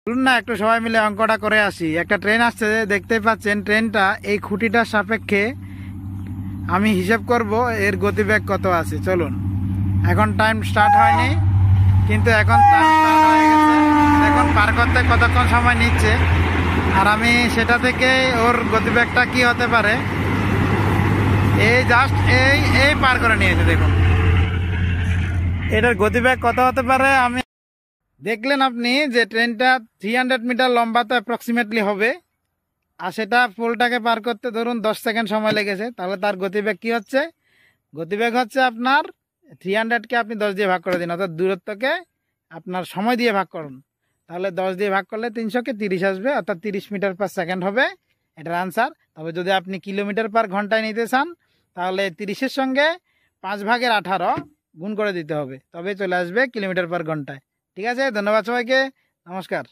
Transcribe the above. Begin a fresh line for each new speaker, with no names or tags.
চলুন না একটু সবাই মিলে অঙ্কটা করে আসি। একটা ট্রেন আসছে, দেখতেই পাচ্ছেন। ট্রেনটা এই খুঁটিটার সাপেক্ষে আমি হিসাব করব এর গতিবেগ কত আছে। চলুন, এখন টাইম স্টার্ট হয়নি, কিন্তু এখন টাইম স্টার্ট হয়ে গেছে। এখন পার করতে কতক্ষণ সময় নিচ্ছে, আর আমি সেটা থেকে ওর গতিবেগটা কি হতে পারে এই জাস্ট এই পার করে নিয়েছে। দেখুন এটার গতিবেগ কত হতে পারে। আমি দেখলেন আপনি যে ট্রেনটা 300 মিটার লম্বা তো অ্যাপ্রক্সিমেটলি হবে, আর সেটা পোলটাকে পার করতে ধরুন 10 সেকেন্ড সময় লেগেছে। তাহলে তার গতিবেগ কি হচ্ছে? গতিবেগ হচ্ছে আপনার 300কে আপনি 10 দিয়ে ভাগ করে দিন, অর্থাৎ দূরত্বকে আপনার সময় দিয়ে ভাগ করুন। তাহলে 10 দিয়ে ভাগ করলে 300কে 30 আসবে, অর্থাৎ 30 মিটার পার সেকেন্ড হবে এটার আনসার। তবে যদি আপনি কিলোমিটার পার ঘন্টায় নিতে চান, তাহলে 30-এর সঙ্গে 5/18 গুণ করে দিতে হবে, তবে চলে আসবে কিলোমিটার পার ঘন্টায়। ঠিক আছে, ধন্যবাদ সবাইকে, নমস্কার।